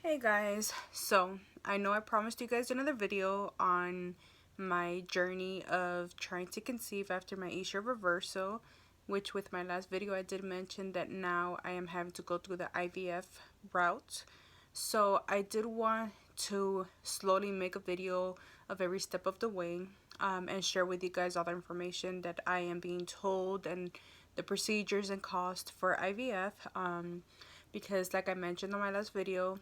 Hey guys, so I know I promised you guys another video on my journey of trying to conceive after my Isha reversal, which with my last video I did mention that now I am having to go through the IVF route. So I did want to slowly make a video of every step of the way and share with you guys all the information that I am being told and the procedures and cost for IVF because like I mentioned on my last video,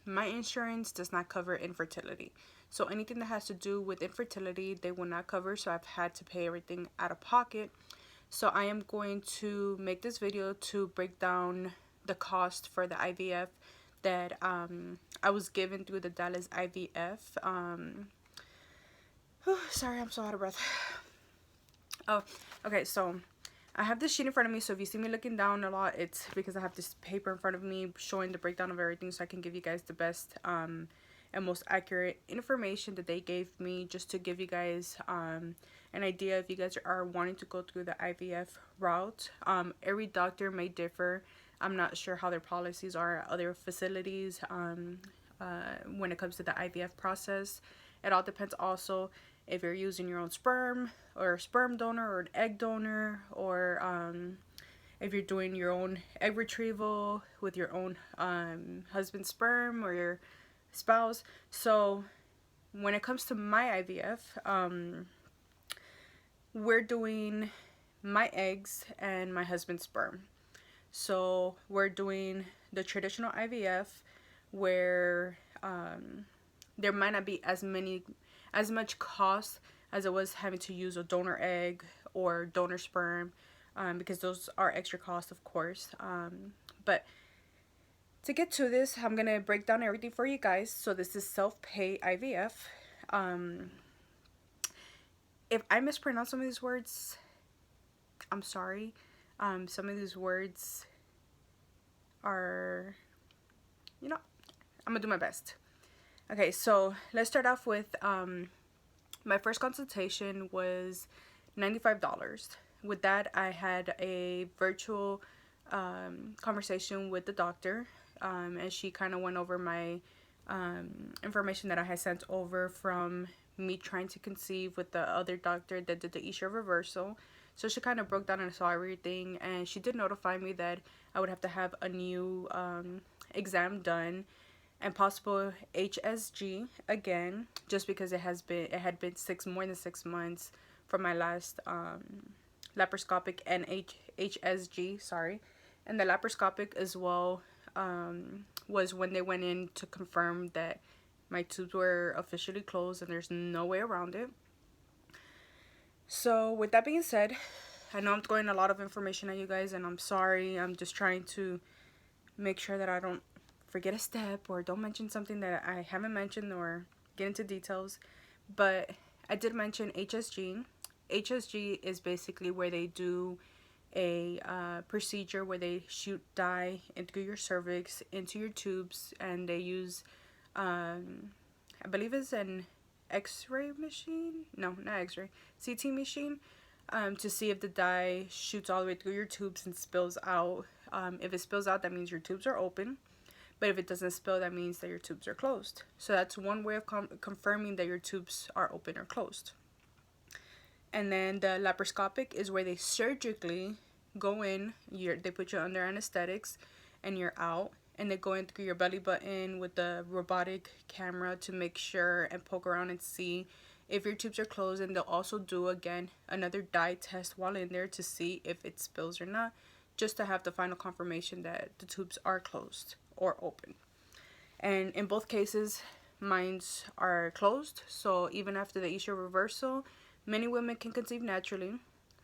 my insurance does not cover infertility. So anything that has to do with infertility, they will not cover. So I've had to pay everything out of pocket. So I am going to make this video to break down the cost for the IVF that I was given through the Dallas IVF. Sorry, I'm so out of breath. Oh, okay, so I have this sheet in front of me, so if you see me looking down a lot, it's because I have this paper in front of me showing the breakdown of everything so I can give you guys the best and most accurate information that they gave me, just to give you guys an idea if you guys are wanting to go through the IVF route. Every doctor may differ. I'm not sure how their policies are at other facilities when it comes to the IVF process. It all depends also if you're using your own sperm or a sperm donor or an egg donor, or if you're doing your own egg retrieval with your own husband's sperm or your spouse. So when it comes to my IVF, we're doing my eggs and my husband's sperm. So we're doing the traditional IVF where there might not be as much cost as it was having to use a donor egg or donor sperm, because those are extra costs, of course. But to get to this, I'm gonna break down everything for you guys. So this is self-pay IVF. If I mispronounce some of these words, I'm sorry. Some of these words are, I'm gonna do my best. Okay, so let's start off with my first consultation was $95. With that, I had a virtual conversation with the doctor, and she kind of went over my information that I had sent over from me trying to conceive with the other doctor that did the Isha reversal. So she kind of broke down and saw everything, and she did notify me that I would have to have a new exam done and possible HSG again, just because it had been more than 6 months from my last laparoscopic and HSG, sorry. And the laparoscopic as well was when they went in to confirm that my tubes were officially closed and there's no way around it. So with that being said, I know I'm throwing a lot of information at you guys, and I'm sorry. I'm just trying to make sure that I don't forget a step or don't mention something that I haven't mentioned or get into details. But I did mention HSG. HSG is basically where they do a procedure where they shoot dye into your cervix, into your tubes, and they use I believe it's an X-ray machine. No, not X-ray, CT machine, to see if the dye shoots all the way through your tubes and spills out. If it spills out, that means your tubes are open. But if it doesn't spill, that means that your tubes are closed. So that's one way of confirming that your tubes are open or closed. And then the laparoscopic is where they surgically go in. They put you under anesthetics and you're out. And they go in through your belly button with the robotic camera to make sure and poke around and see if your tubes are closed. And they'll also do, again, another dye test while in there to see if it spills or not, just to have the final confirmation that the tubes are closed or open. And in both cases, mines are closed. So even after the Isha reversal, many women can conceive naturally.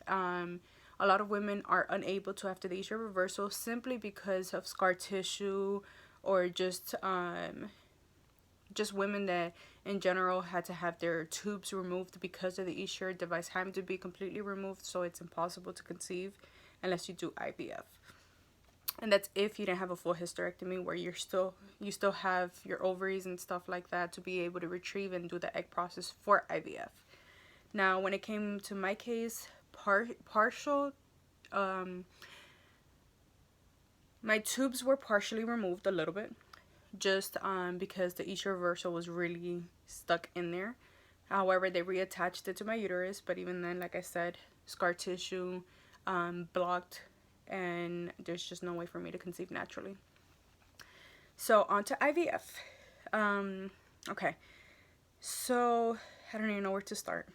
A lot of women are unable to after the Isha reversal simply because of scar tissue, or just women that in general had to have their tubes removed because of the Isha device having to be completely removed. So it's impossible to conceive unless you do IVF. And that's if you didn't have a full hysterectomy, where you still have your ovaries and stuff like that to be able to retrieve and do the egg process for IVF. Now, when it came to my case, partial, my tubes were partially removed a little bit, just because the each reversal was really stuck in there. However, they reattached it to my uterus, but even then, like I said, scar tissue, blocked, and there's just no way for me to conceive naturally. So on to IVF. Okay, so I don't even know where to start.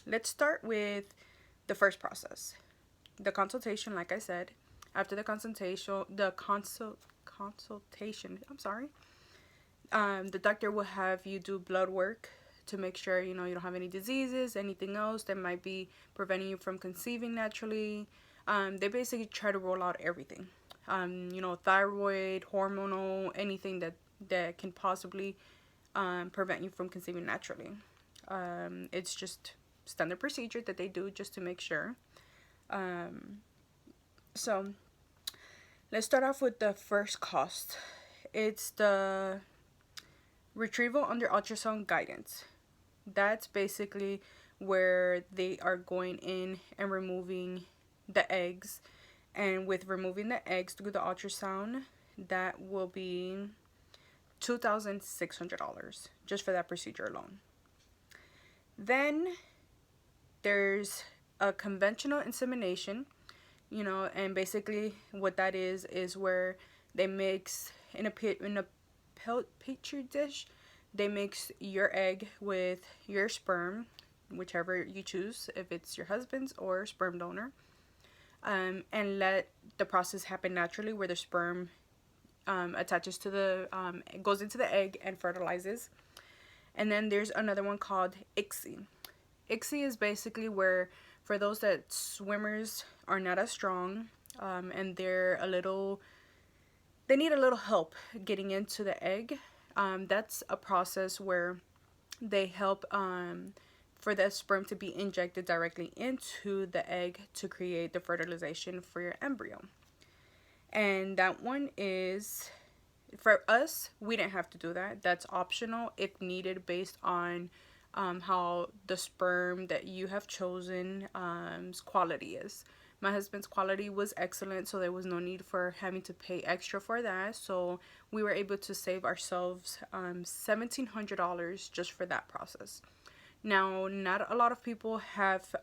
Let's start with the first process, the consultation. Like I said, after the consultation, the doctor will have you do blood work to make sure you don't have any diseases, anything else that might be preventing you from conceiving naturally. They basically try to rule out everything, thyroid, hormonal, anything that can possibly prevent you from conceiving naturally. It's just standard procedure that they do just to make sure. So let's start off with the first cost. It's the retrieval under ultrasound guidance. That's basically where they are going in and removing the eggs. And with removing the eggs through the ultrasound, that will be $2,600 just for that procedure alone. Then there's a conventional insemination, and basically what that is where they mix in a petri dish. They mix your egg with your sperm, whichever you choose, if it's your husband's or sperm donor, and let the process happen naturally, where the sperm attaches to goes into the egg and fertilizes. And then there's another one called ICSI. ICSI is basically where, for those that swimmers are not as strong, and they need a little help getting into the egg. That's a process where they help for the sperm to be injected directly into the egg to create the fertilization for your embryo. And that one is, for us, we didn't have to do that. That's optional if needed based on how the sperm that you have chosen quality is. My husband's quality was excellent, so there was no need for having to pay extra for that. So we were able to save ourselves $1,700 just for that process. Now, not a lot of people have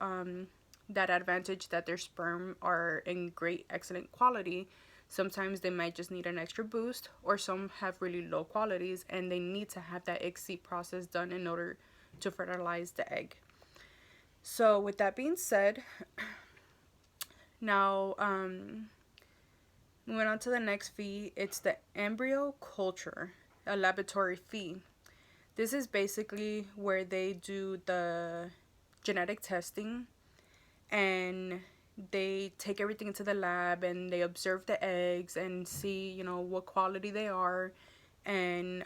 that advantage that their sperm are in great, excellent quality. Sometimes they might just need an extra boost, or some have really low qualities and they need to have that ICSI process done in order to fertilize the egg. So with that being said, now moving on to the next fee, it's the embryo culture, a laboratory fee. This is basically where they do the genetic testing, and they take everything into the lab and they observe the eggs and see, what quality they are, and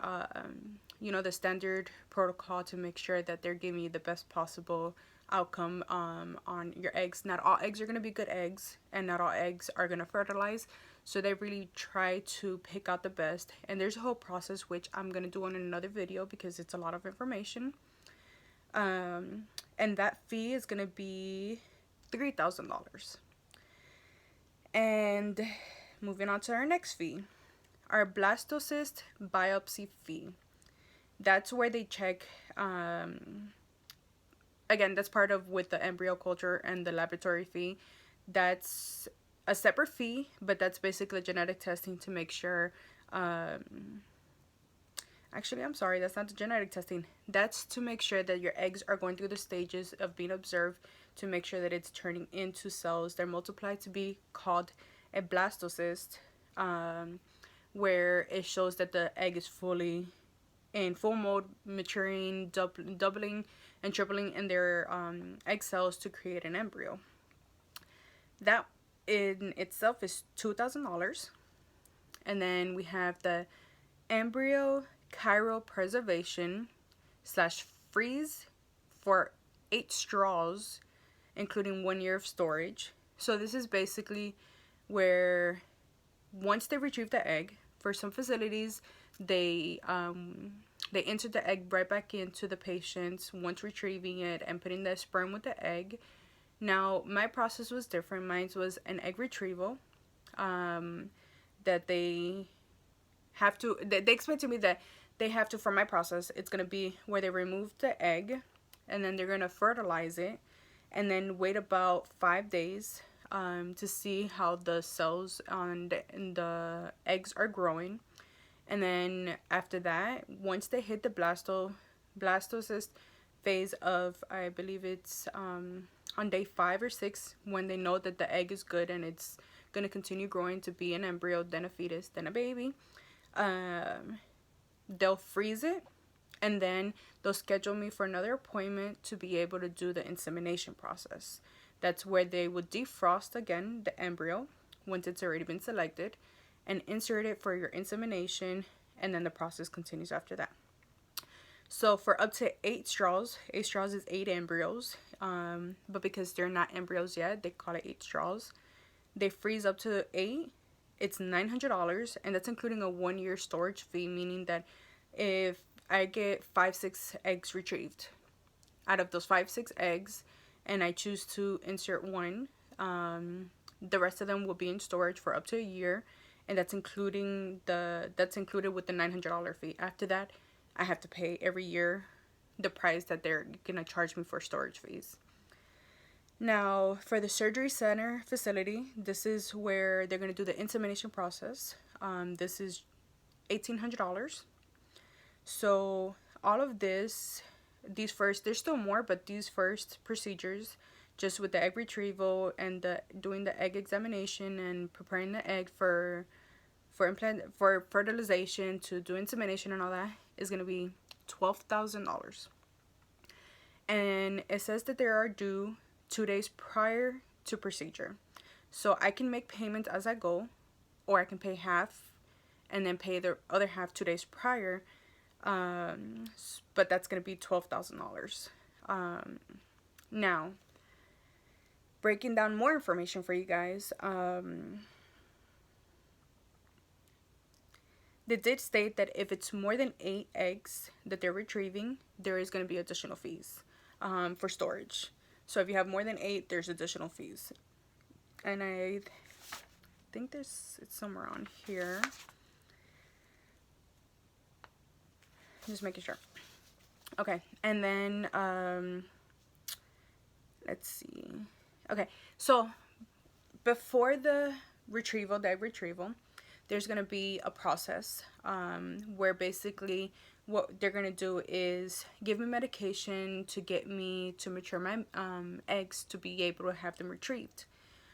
the standard protocol to make sure that they're giving you the best possible outcome on your eggs. Not all eggs are going to be good eggs, and not all eggs are going to fertilize. So they really try to pick out the best. And there's a whole process which I'm going to do on another video because it's a lot of information. And that fee is going to be $3,000. And moving on to our next fee, our Blastocyst Biopsy Fee. That's where they check, again, that's part of with the embryo culture and the laboratory fee. That's a separate fee, but that's basically genetic testing to make sure, actually, I'm sorry, that's not the genetic testing. That's to make sure that your eggs are going through the stages of being observed to make sure that it's turning into cells that multiply to be called a blastocyst, where it shows that the egg is fully in full mode, maturing, doubling, and tripling in their egg cells to create an embryo. That in itself is $2,000. And then we have the embryo cryopreservation / freeze for 8 straws, including 1 year of storage. So this is basically where once they retrieve the egg, for some facilities, they insert the egg right back into the patient once retrieving it and putting the sperm with the egg. Now, my process was different. Mine was an egg retrieval that they have to, they explained to me that they have to, for my process, it's going to be where they remove the egg, and then they're going to fertilize it, and then wait about 5 days to see how the cells on the eggs are growing. And then after that, once they hit the blastocyst phase of, I believe it's on day 5 or 6, when they know that the egg is good and it's going to continue growing to be an embryo, then a fetus, then a baby, they'll freeze it, and then they'll schedule me for another appointment to be able to do the insemination process. That's where they would defrost again the embryo once it's already been selected and insert it for your insemination, and then the process continues after that. So for up to 8 straws is 8 embryos, but because they're not embryos yet, they call it 8 straws. They freeze up to 8. It's $900, and that's including a 1-year storage fee, meaning that if I get 5-6 eggs retrieved, out of those 5-6 eggs, and I choose to insert one, the rest of them will be in storage for up to a year, and that's included with the $900 fee. After that, I have to pay every year the price that they're gonna charge me for storage fees. Now, for the surgery center facility, this is where they're gonna do the insemination process. This is $1,800. So all of this, there's still more, but these first procedures, just with the egg retrieval and doing the egg examination and preparing the egg for fertilization to do insemination and all that, is going to be $12,000. And it says that they are due 2 days prior to procedure. So I can make payments as I go, or I can pay half and then pay the other half 2 days prior. But that's going to be $12,000. Now, breaking down more information for you guys. They did state that if it's more than 8 eggs that they're retrieving, there is going to be additional fees for storage. So if you have more than 8, there's additional fees. And I think it's somewhere on here. Just making sure. Okay, and then let's see. Okay, so before the egg retrieval, there's going to be a process where basically what they're going to do is give me medication to get me to mature my eggs to be able to have them retrieved.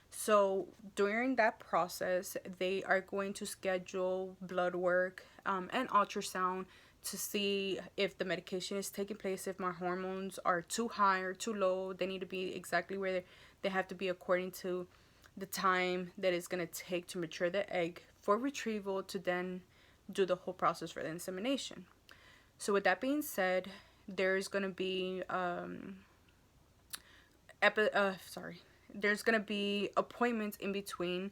So during that process, they are going to schedule blood work and ultrasound to see if the medication is taking place, if my hormones are too high or too low. They need to be exactly where they have to be according to the time that it's going to take to mature the egg for retrieval to then do the whole process for the insemination. So with that being said, there's going to be there's going to be appointments in between.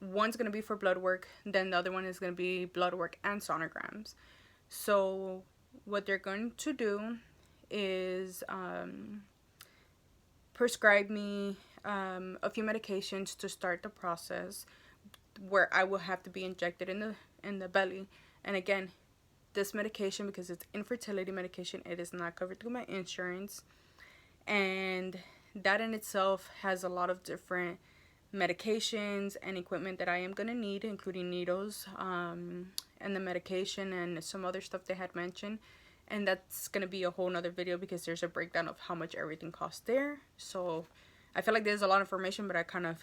One's going to be for blood work, then the other one is going to be blood work and sonograms. So what they're going to do is prescribe me a few medications to start the process, where I will have to be injected in the belly. And again, this medication, because it's infertility medication, it is not covered through my insurance, and that in itself has a lot of different medications and equipment that I am going to need, including needles and the medication and some other stuff they had mentioned. And that's going to be a whole nother video, because there's a breakdown of how much everything costs there. So I feel like there's a lot of information, but I kind of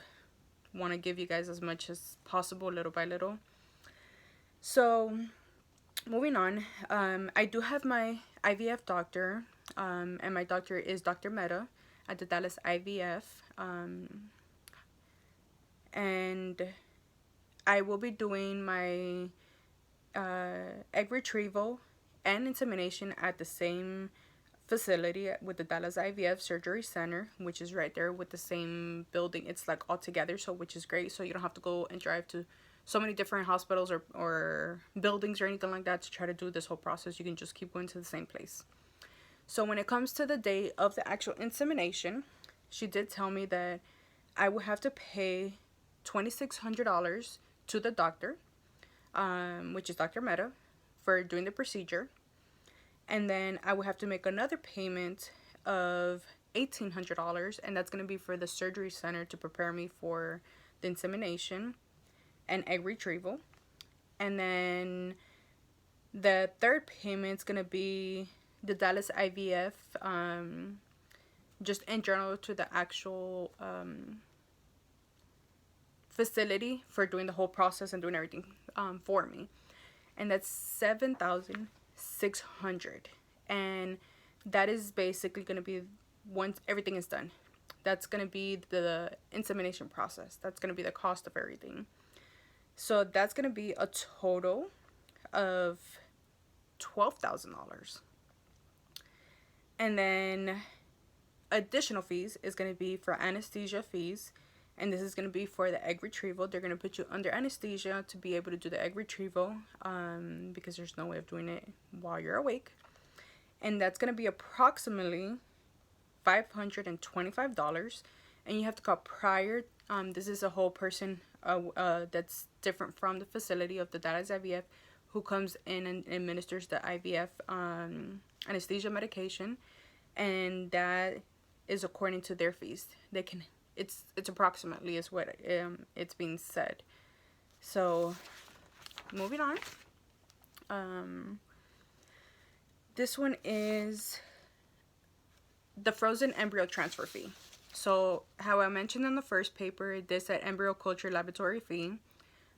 want to give you guys as much as possible, little by little. So moving on, I do have my IVF doctor, and my doctor is Dr. Mehta at the Dallas IVF. And I will be doing my egg retrieval and insemination at the same facility with the Dallas IVF Surgery Center, which is right there with the same building. It's like all together, so which is great. So you don't have to go and drive to so many different hospitals or buildings or anything like that to try to do this whole process. You can just keep going to the same place. So when it comes to the day of the actual insemination, she did tell me that I would have to pay $2,600 to the doctor, which is Dr. Meta, for doing the procedure. And then I would have to make another payment of $1,800, and that's going to be for the surgery center to prepare me for the insemination and egg retrieval. And then the third payment is going to be the Dallas IVF, just in general to the actual facility for doing the whole process and doing everything for me. And that's $7,600. And that is basically going to be, once everything is done, that's going to be the insemination process. That's going to be the cost of everything. So that's going to be a total of $12,000. And then additional fees is going to be for anesthesia fees. And this is going to be for the egg retrieval. They're going to put you under anesthesia to be able to do the egg retrieval, because there's no way of doing it while you're awake. And that's going to be approximately $525. And you have to call prior. This is a whole person that's different from the facility of the Dallas IVF, who comes in and administers the IVF anesthesia medication. And that is according to their fees. They can... It's approximately is what it's being said. So, moving on. This one is the frozen embryo transfer fee. So, how I mentioned in the first paper, this at embryo culture laboratory fee,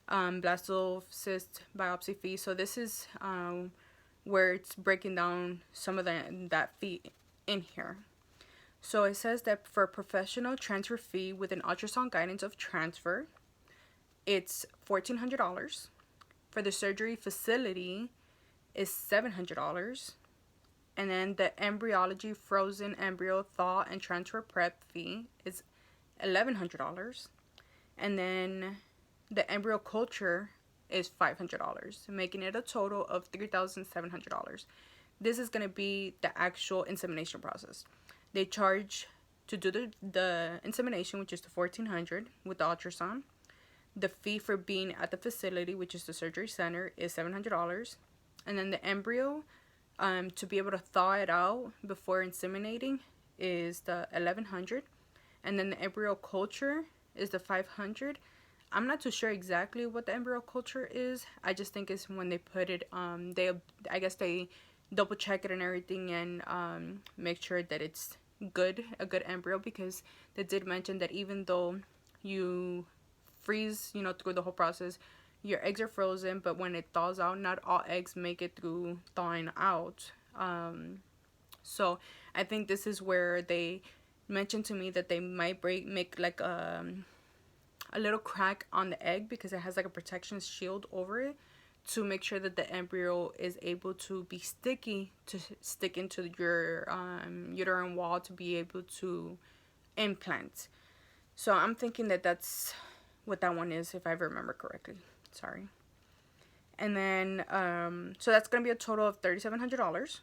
blastocyst biopsy fee. So this is where it's breaking down some of that fee in here. So it says that for a professional transfer fee with an ultrasound guidance of transfer, it's $1,400. For the surgery facility is $700. And then the embryology frozen embryo thaw and transfer prep fee is $1,100. And then the embryo culture is $500, making it a total of $3,700. This is going to be the actual insemination process. They charge to do the insemination, which is the $1,400 with the ultrasound. The fee for being at the facility, which is the surgery center, is $700. And then the embryo, to be able to thaw it out before inseminating, is the $1,100. And then the embryo culture is the $500. I'm not too sure exactly what the embryo culture is. I just think it's when they put it, I guess they double check it and everything, and make sure that it's a good embryo, because they did mention that even though you freeze, through the whole process, your eggs are frozen, but when it thaws out, not all eggs make it through thawing out. So I think this is where they mentioned to me that they might make like a little crack on the egg, because it has like a protection shield over it, to make sure that the embryo is able to be sticky, to stick into your uterine wall to be able to implant. So I'm thinking that that's what that one is, if I remember correctly. Sorry. And then, so that's going to be a total of $3,700.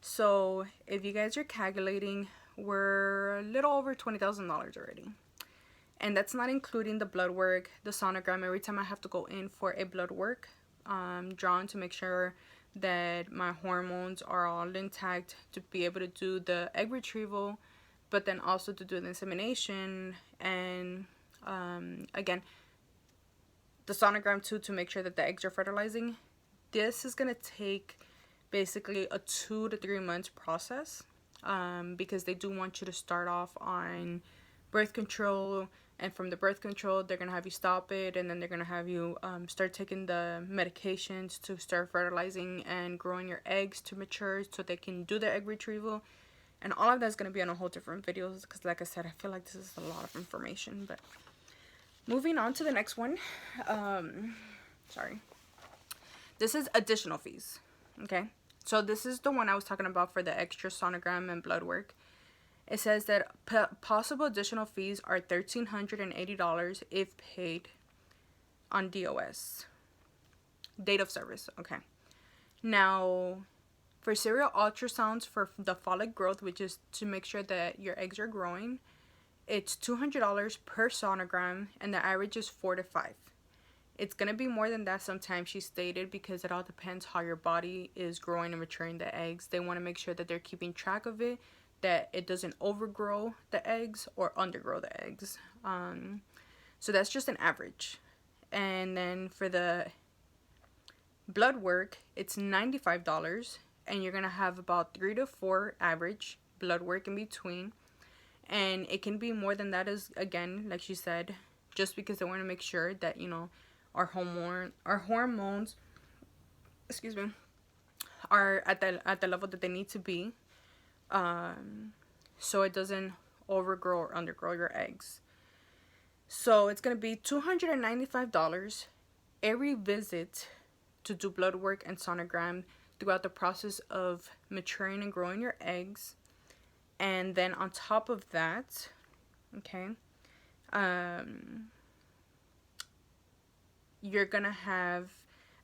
So if you guys are calculating, we're a little over $20,000 already. And that's not including the blood work, the sonogram. Every time I have to go in for a blood work drawn to make sure that my hormones are all intact, to be able to do the egg retrieval, but then also to do the insemination, and again, the sonogram too, to make sure that the eggs are fertilizing. This is going to take basically a 2 to 3 months process, because they do want you to start off on birth control. And from the birth control, they're going to have you stop it, and then they're going to have you start taking the medications to start fertilizing and growing your eggs to mature so they can do the egg retrieval. And all of that's going to be on a whole different videos, because like I said, I feel like this is a lot of information. But moving on to the next one. Sorry. This is additional fees. Okay. So this is the one I was talking about for the extra sonogram and blood work. It says that possible additional fees are $1,380 if paid on DOS. Date of service. Okay. Now, for serial ultrasounds for the follic growth, which is to make sure that your eggs are growing, it's $200 per sonogram, and the average is 4 to 5. It's going to be more than that sometimes, she stated, because it all depends how your body is growing and maturing the eggs. They want to make sure that they're keeping track of it, that it doesn't overgrow the eggs or undergrow the eggs. So that's just an average. And then for the blood work, it's $95, and you're going to have about 3 to 4 average blood work in between. And it can be more than that, as again, like she said, just because they want to make sure that, you know, our hormones, excuse me, are at the level that they need to be, so it doesn't overgrow or undergrow your eggs. So it's going to be $295 every visit to do blood work and sonogram throughout the process of maturing and growing your eggs. And then on top of that, okay, you're going to have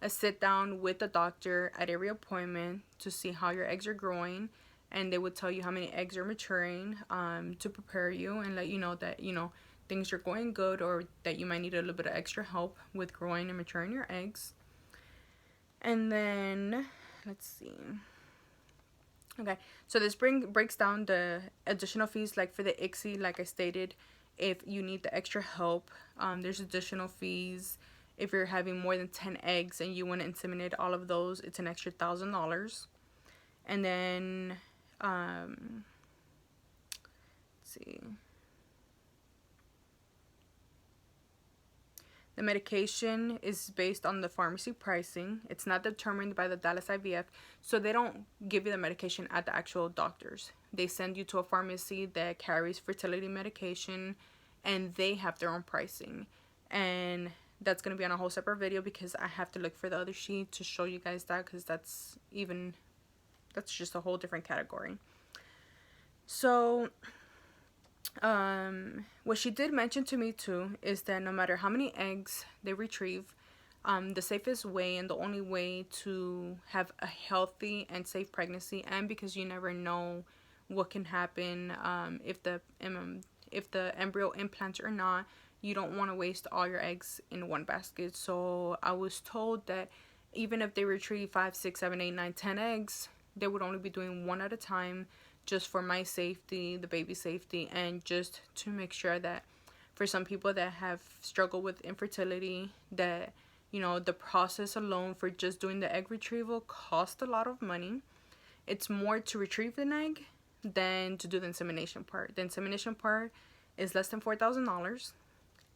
a sit down with the doctor at every appointment to see how your eggs are growing, and they would tell you how many eggs are maturing, to prepare you and let you know that, you know, things are going good, or that you might need a little bit of extra help with growing and maturing your eggs. And then, let's see. Okay, so this breaks down the additional fees, like for the ICSI, like I stated, if you need the extra help, there's additional fees. If you're having more than 10 eggs and you want to inseminate all of those, it's an extra $1,000. And then, let's see. The medication is based on the pharmacy pricing. It's not determined by the Dallas IVF, so they don't give you the medication at the actual doctors. They send you to a pharmacy that carries fertility medication, and they have their own pricing. And that's going to be on a whole separate video, because I have to look for the other sheet to show you guys that, because that's just a whole different category. So what she did mention to me too is that no matter how many eggs they retrieve, the safest way and the only way to have a healthy and safe pregnancy, and because you never know what can happen, if the embryo implants or not, you don't want to waste all your eggs in one basket. So I was told that even if they retrieve 5, 6, 7, 8, 9, 10 eggs, they would only be doing one at a time, just for my safety, the baby's safety, and just to make sure that for some people that have struggled with infertility, that, you know, the process alone for just doing the egg retrieval costs a lot of money. It's more to retrieve an egg than to do the insemination part. The insemination part is less than $4,000,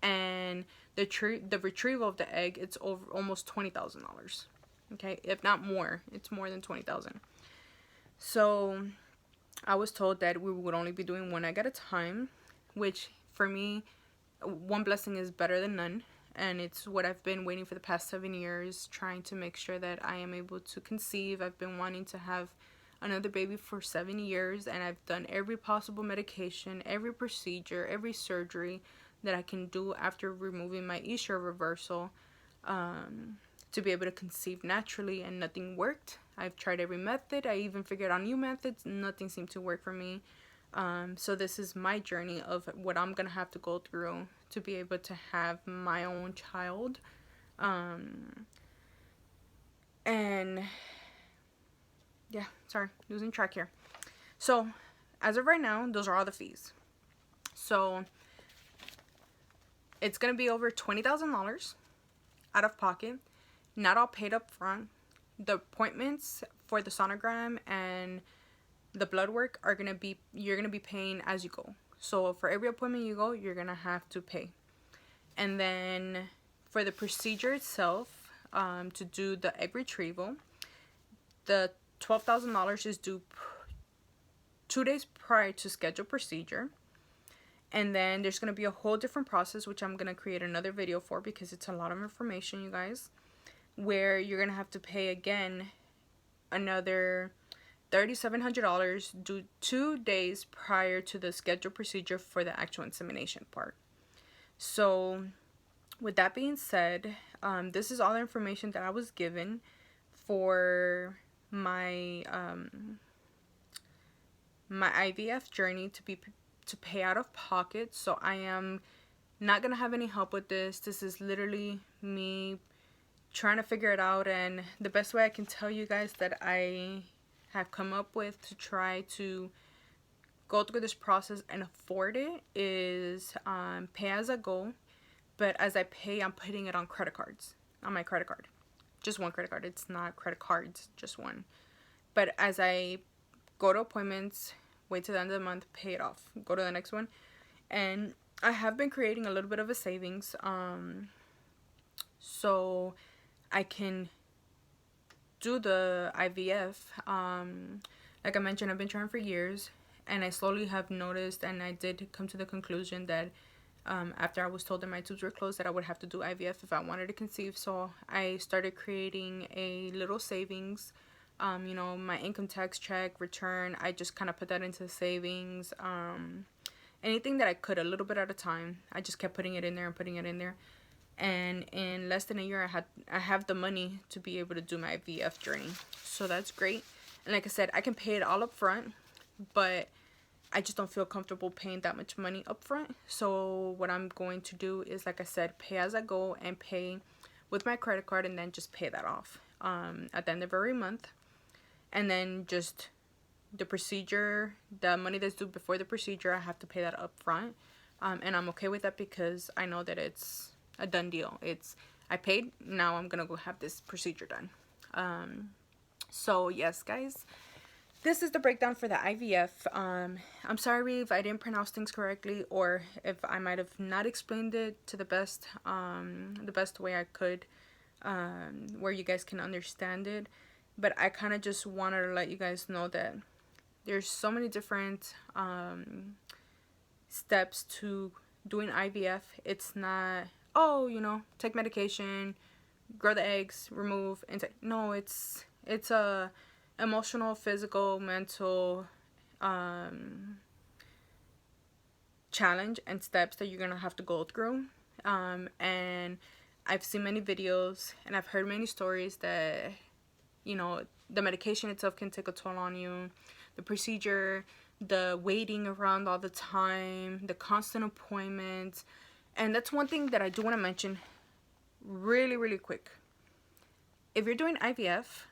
and the retrieval of the egg, it's over almost $20,000. Okay, if not more, it's more than $20,000. So I was told that we would only be doing one egg at a time, which for me, one blessing is better than none. And it's what I've been waiting for the past 7 years, trying to make sure that I am able to conceive. I've been wanting to have another baby for 7 years, and I've done every possible medication, every procedure, every surgery that I can do after removing my estrous reversal, to be able to conceive naturally, and nothing worked. I've tried every method. I even figured out new methods. Nothing seemed to work for me. So this is my journey of what I'm going to have to go through to be able to have my own child. And yeah, sorry, losing track here. So as of right now, those are all the fees. So it's going to be over $20,000 out of pocket, not all paid up front. The appointments for the sonogram and the blood work are going to be, you're going to be paying as you go. So for every appointment you go, you're going to have to pay. And then for the procedure itself, to do the egg retrieval, the $12,000 is due 2 days prior to scheduled procedure. And then there's going to be a whole different process, which I'm going to create another video for, because it's a lot of information, you guys, where you're going to have to pay again another $3,700 due 2 days prior to the scheduled procedure for the actual insemination part. So with that being said, this is all the information that I was given for my my IVF journey to pay out of pocket. So I am not gonna have any help with this. This is literally me trying to figure it out, and the best way I can tell you guys that I have come up with to try to go through this process and afford it is pay as I go. But as I pay, I'm putting it on credit cards, on my credit card. Just one credit card. It's not credit cards, just one. But as I go to appointments, wait till the end of the month, pay it off, go to the next one. And I have been creating a little bit of a savings, so I can do the IVF. Like I mentioned, I've been trying for years, and I slowly have noticed, and I did come to the conclusion that after I was told that my tubes were closed, that I would have to do IVF if I wanted to conceive. So I started creating a little savings. You know, my income tax check return, I just kind of put that into savings. Anything that I could, a little bit at a time, I just kept putting it in there and putting it in there. And in less than a year, I have the money to be able to do my IVF journey. So that's great. And like I said, I can pay it all up front, but I just don't feel comfortable paying that much money up front. So what I'm going to do is, like I said, pay as I go and pay with my credit card, and then just pay that off at the end of every month. And then just the procedure, the money that's due before the procedure, I have to pay that up front. And I'm okay with that because I know that it's a done deal. I paid, now I'm gonna go have this procedure done. So yes, guys, this is the breakdown for the IVF. I'm sorry if I didn't pronounce things correctly, or if I might have not explained it to the best way I could, where you guys can understand it. But I kind of just wanted to let you guys know that there's so many different steps to doing IVF. It's not, oh, you know, take medication, grow the eggs, remove, and take. No, it's a emotional, physical, mental challenge and steps that you're gonna have to go through. And I've seen many videos and I've heard many stories that, you know, the medication itself can take a toll on you, the procedure, the waiting around all the time, the constant appointments. And that's one thing that I do want to mention really, really quick. If you're doing IVF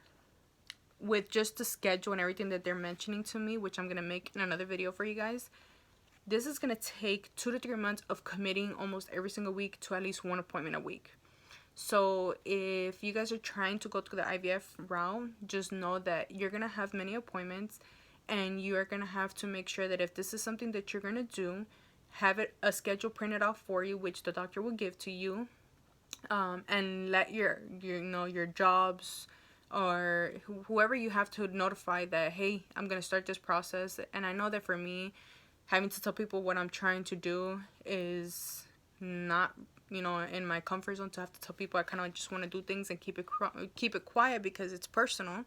with just the schedule and everything that they're mentioning to me, which I'm going to make in another video for you guys, this is going to take 2 to 3 months of committing almost every single week to at least one appointment a week. So if you guys are trying to go through the IVF route, just know that you're going to have many appointments, and you are going to have to make sure that if this is something that you're going to do, have a schedule printed out for you, which the doctor will give to you, and let your jobs or whoever you have to notify that, hey, I'm going to start this process. And I know that for me, having to tell people what I'm trying to do is not, you know, in my comfort zone. To have to tell people I kind of just want to do things and keep it quiet because it's personal.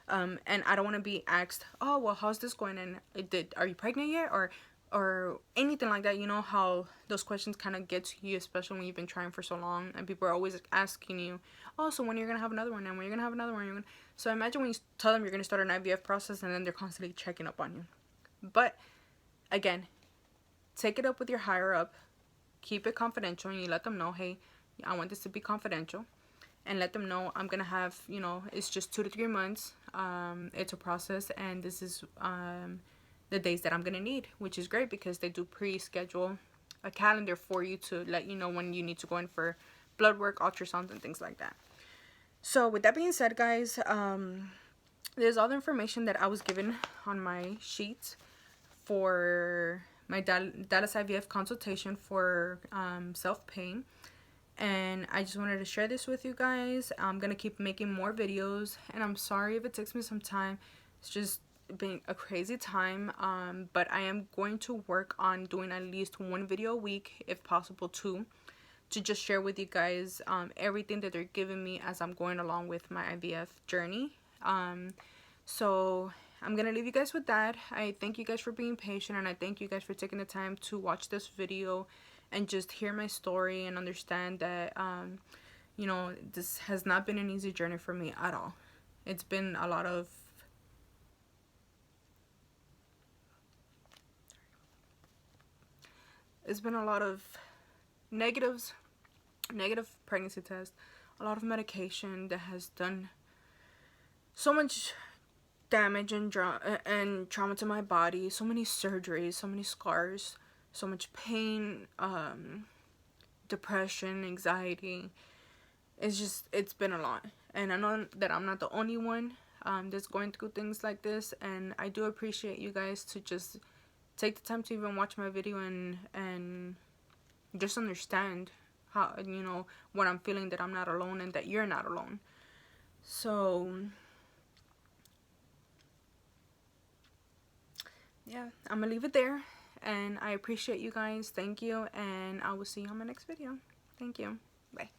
And I don't want to be asked, oh, well, how's this going? And are you pregnant yet? Or anything like that. You know how those questions kind of get to you, especially when you've been trying for so long. And people are always asking you, oh, so when are you going to have another one? And when you're going to have another one? So imagine when you tell them you're going to start an IVF process, and then they're constantly checking up on you. But, again, take it up with your higher up. Keep it confidential, and you let them know, hey, I want this to be confidential. And let them know I'm going to have, you know, it's just 2 to 3 months. It's a process, and this is the days that I'm going to need, which is great because they do pre-schedule a calendar for you to let you know when you need to go in for blood work, ultrasounds, and things like that. So with that being said, guys, there's all the information that I was given on my sheet for my Dallas IVF consultation for self-pay. And I just wanted to share this with you guys. I'm going to keep making more videos, and I'm sorry if it takes me some time. It's just been a crazy time, but I am going to work on doing at least 1 video a week, if possible 2, to just share with you guys everything that they're giving me as I'm going along with my IVF journey. So I'm gonna leave you guys with that. I thank you guys for being patient, and I thank you guys for taking the time to watch this video and just hear my story and understand that you know, this has not been an easy journey for me at all. It's been a lot of negative pregnancy test, a lot of medication that has done so much damage and trauma to my body, so many surgeries, so many scars, so much pain, depression, anxiety. It's been a lot, and I know that I'm not the only one that's going through things like this, and I do appreciate you guys to just take the time to even watch my video and just understand how, you know, what I'm feeling, that I'm not alone and that you're not alone. So yeah, I'm gonna leave it there, and I appreciate you guys. Thank you, and I will see you on my next video. Thank you. Bye.